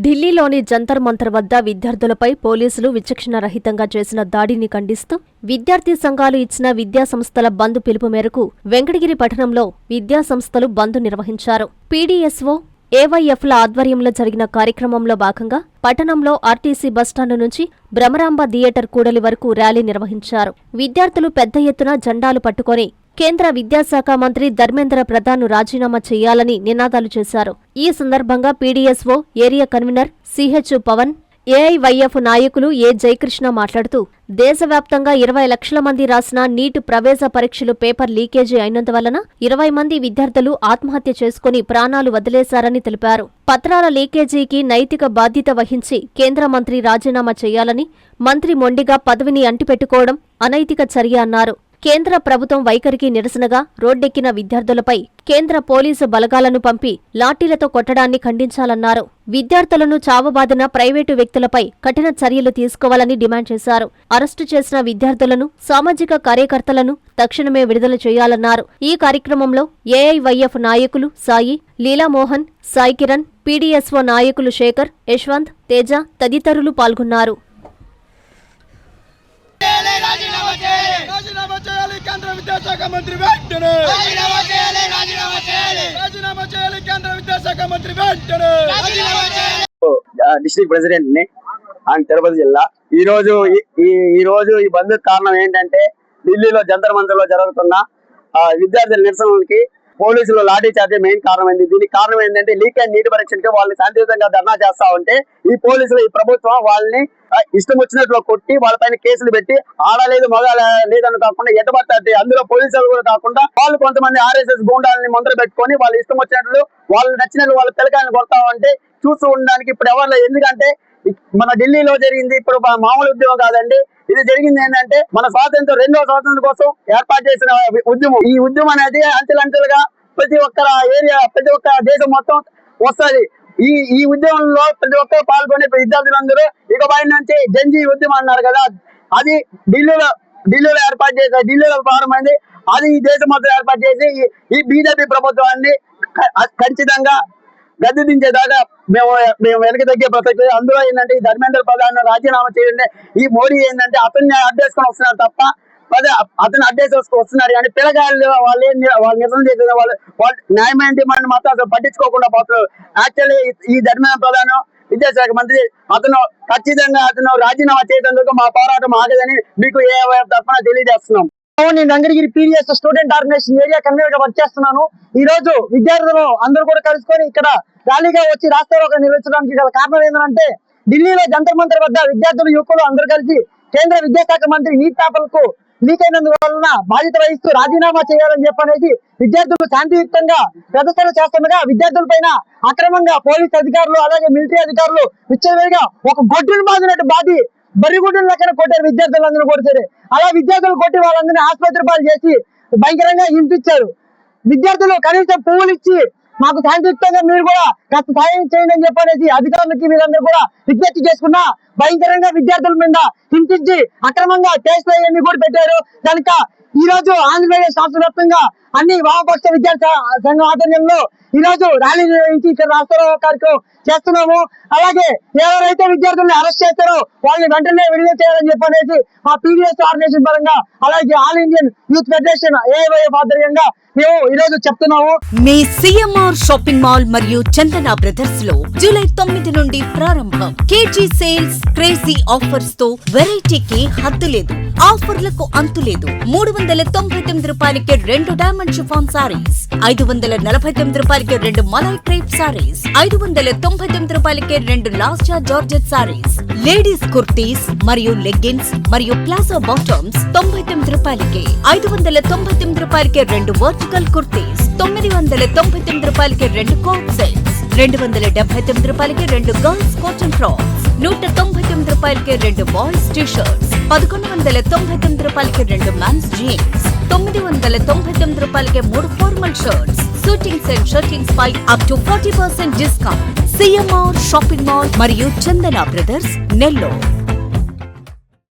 ఢిల్లీలోని జంతర్ మంతర్ వద్ద విద్యార్థులపై పోలీసులు విచక్షణరహితంగా చేసిన దాడిని ఖండిస్తూ విద్యార్థి సంఘాలు ఇచ్చిన విద్యాసంస్థల బంద్ పిలుపు మేరకు వెంకటగిరి పట్టణంలో విద్యాసంస్థలు బంద్ నిర్వహించారు. పీడీఎస్ఓ, ఏవైఎఫ్ల ఆధ్వర్యంలో జరిగిన కార్యక్రమంలో భాగంగా పట్టణంలో ఆర్టీసీ బస్టాండు నుంచి భ్రమరాంబ థియేటర్ కూడలి వరకు ర్యాలీ నిర్వహించారు. విద్యార్థులు పెద్ద ఎత్తున జెండాలు పట్టుకొని కేంద్ర విద్యాశాఖ మంత్రి ధర్మేంద్ర ప్రధాన్ను రాజీనామా చేయాలని నినాదాలు చేశారు. ఈ సందర్భంగా PDSO area convener CH Pavan, AIYF నాయకులు ఏ జయకృష్ణ మాట్లాడుతూ దేశవ్యాప్తంగా 20 లక్షల మంది రాసిన నీట్ ప్రవేశ పరీక్షలు పేపర్ లీకేజీ అయినందువలన 20 మంది విద్యార్థులు ఆత్మహత్య చేసుకుని ప్రాణాలు వదిలేశారని తెలిపారు. పత్రాల లీకేజీకి నైతిక బాధ్యత వహించి కేంద్ర మంత్రి రాజీనామా చేయాలని, మంత్రి మొండిగా పదవిని అంటిపెట్టుకోవడం అనైతిక చర్య అన్నారు. కేంద్ర ప్రభుత్వం వైఖరికి నిరసనగా రోడ్డెక్కిన విద్యార్థులపై కేంద్ర పోలీసు బలగాలను పంపి లాఠీలతో కొట్టడాన్ని ఖండించాలన్నారు. విద్యార్థులను చావబాదిన ప్రైవేటు వ్యక్తులపై కఠిన చర్యలు తీసుకోవాలని డిమాండ్ చేశారు. అరెస్టు చేసిన విద్యార్థులను, సామాజిక కార్యకర్తలను తక్షణమే విడుదల చేయాలన్నారు. ఈ కార్యక్రమంలో ఏఐవైఎఫ్ నాయకులు సాయి, లీలామోహన్, సాయి కిరణ్, పీడీఎస్ఓ నాయకులు శేఖర్, యశ్వంత్, తేజ తదితరులు పాల్గొన్నారు. రాజీనామా చేయాలి కేంద్ర విద్యాశాఖ మంత్రి వెంటనే. రాజీనామా చేయాలి కేంద్ర విద్యాశాఖ మంత్రి వెంటనే. డిస్ట్రిక్ట్ ప్రెసిడెంట్ ని తిరుపతి జిల్లా. ఈ రోజు ఈ బంద్ కారణం ఏంటంటే ఢిల్లీలో జంతర్ మంతర్ లో జరుగుతున్న విద్యార్థుల నిరసనలకి పోలీసులు లాఠీ చార్జీ మెయిన్ కారణమైంది. దీనికి కారణం ఏంటంటే లీక్ అండ్ నీటి పరీక్షలకి వాళ్ళని శాంతియుతంగా ధర్నా చేస్తా ఉంటే ఈ పోలీసులు, ఈ ప్రభుత్వం వాళ్ళని ఇష్టం వచ్చినట్లు కొట్టి వాళ్ళపైన కేసులు పెట్టి ఆడలేదు మగ లేదని కాకుండా ఎట్టబడతాయి. అందులో పోలీసులు కూడా కాకుండా వాళ్ళు కొంతమంది ఆర్ఎస్ఎస్ గూండాలని ముందర పెట్టుకొని వాళ్ళు ఇష్టం వచ్చినట్లు వాళ్ళు నచ్చినట్లు వాళ్ళ పిల్లకాయలను కొడతా ఉంటే చూస్తూ ఉండడానికి ఇప్పుడు ఎవరు. ఎందుకంటే మన ఢిల్లీలో జరిగింది ఇప్పుడు మామూలు ఉద్యమం కాదండి. ఇది జరిగింది ఏంటంటే మన స్వాతంత్రం 2వ స్వాతంత్రం కోసం ఏర్పాటు చేసిన ఉద్యమం. ఈ ఉద్యమం అనేది అంచెలంచెలుగా ప్రతి ఒక్క ఏరియా, ప్రతి ఒక్క దేశం మొత్తం వస్తుంది. ఈ ఉద్యమంలో ప్రతి ఒక్కరు పాల్గొనే విద్యార్థులందరూ ఇకపై నుంచి జంజీ ఉద్యమం అన్నారు కదా, అది ఢిల్లీలో ఏర్పాటు చేశారు. ఢిల్లీలో ప్రారంభమైంది. అది ఈ దేశం మొత్తం ఏర్పాటు చేసి ఈ బీజేపీ ప్రభుత్వాన్ని ఖచ్చితంగా గద్దె దించేదాకా మేము వెనక తగ్గే ప్రసక్తి. అందులో ఏంటంటే ఈ ధర్మేంద్ర ప్రధాన్ రాజీనామా చేయండి. ఈ మోడీ ఏంటంటే అతన్ని అడ్డేసుకొని వస్తున్నారు తప్ప అతను అడ్డేసుకొని వస్తున్నారు కానీ పిల్లగాళ్ళు వాళ్ళు నిరసన చేసే వాళ్ళు న్యాయమైన డిమాండ్ మాత్రం అసలు పట్టించుకోకుండా పోతున్నారు. యాక్చువల్లీ ఈ ధర్మేంద్ర ప్రధాన్ విద్యాశాఖ మంత్రి అతను ఖచ్చితంగా రాజీనామా చేసేందుకు మా పోరాటం ఆగదని మీకు ఏ తరఫున తెలియజేస్తున్నాం. నేను Venkatagiri PDS student organisation area convener గా వర్క్ చేస్తున్నాను. ఈ రోజు విద్యార్థులు అందరూ కూడా కలుసుకొని ఇక్కడ ర్యాలీగా వచ్చి రాస్తారోకో నిర్వహించడానికి గల కారణం ఏంటంటే ఢిల్లీలో జంతర్ మంతర్ వద్ద విద్యార్థులు, యువకులు అందరూ కలిసి కేంద్ర విద్యాశాఖ మంత్రి నీట్ పేపర్లకు లీక్ అయినందువలన బాధ్యత వహిస్తూ రాజీనామా చేయాలని చెప్పనేది విద్యార్థులు శాంతియుక్తంగా ప్రదర్శన చేస్తుండగా విద్యార్థుల పైన అక్రమంగా పోలీస్ అధికారులు అలాగే మిలిటరీ అధికారులు విచ్చలవిడిగా ఒక గొడ్డును బాధినట్టు బాధి బరిగుడ్డుల లెక్కన కొట్టారు. విద్యార్థులందరూ కొడితే అలా విద్యార్థులు కొట్టి వాళ్ళందరినీ ఆసుపత్రి పాలు చేసి భయంకరంగా హింసించారు. విద్యార్థులు కనీసం పువ్వులు ఇచ్చి మాకు శాంతియుక్తంగా మీరు కూడా కాస్త సాయం చేయండి అని చెప్పనేసి అధికారులకి వీరందరూ కూడా విజ్ఞప్తి చేసుకున్నా భయంకరంగా విద్యార్థుల మీద హింసించి అక్రమంగా కేసులు అవన్నీ కూడా పెట్టారు. కనుక ఈ రోజు ఆంధ్రప్రదేశ్ రాష్ట్ర వ్యాప్తంగా అన్ని వామపక్ష విద్యార్థి సంఘం ఆధ్వర్యంలో ఈ రోజు ర్యాలీ నిర్వహించి ఇక్కడ రాస్తారోకో కార్యక్రమం చేస్తున్నాము. అలాగే ఎవరైతే విద్యార్థుల్ని అరెస్ట్ చేస్తారో వాళ్ళని వెంటనే విడుదల చేయాలని చెప్పనేసి మా పీడీఎస్ ఆర్గనైజేషన్ పరంగా అలాగే all Indian youth federation AIYF ఆధ్వర్యంగా మేము ఈ రోజు చెప్తున్నాము. మీ సిఎంఆర్ షాపింగ్ మాల్ మరియు చందన బ్రదర్స్ లో జూలై 9 నుండి ప్రారంభం. కేజీ సేల్స్, క్రేజీ ఆఫర్స్ తో వెరైటీకి హద్దు లేదు, ఆఫర్లకు అంతు లేదు. 399 రూపాయలకి 2 డైమండ్ షిఫాన్ సారీస్, 549 రూపాయలకి 2 మలై క్రేప్ సారీస్, 599 రూపాయలకి 2 లాస్టా జార్జెట్ సారీస్, లేడీస్ కుర్తీస్ మరియు లెగ్గిన్స్ మరియు ప్లాజో బాటమ్స్ 99 రూపాయలకి, 599 రూపాయలకి 2 వర్టికల్ కుర్తీస్, 999 రూపాయలకి 2 కోట్ సెట్స్, 279 రూపాయలకి 2 గర్ల్స్ కాటన్ ఫ్రాక్స్, 199 రూపాయలకి 2 బాయ్స్ టీ షర్ట్స్, 1199 రూపాయలకి 2 మెన్స్ జీన్స్, 999 రూపాయలకి 3 formal shirts, shootings and shirtings పై up to 40% discount. CMR shopping mall మరియు చందన బ్రదర్స్, నెల్లూరు.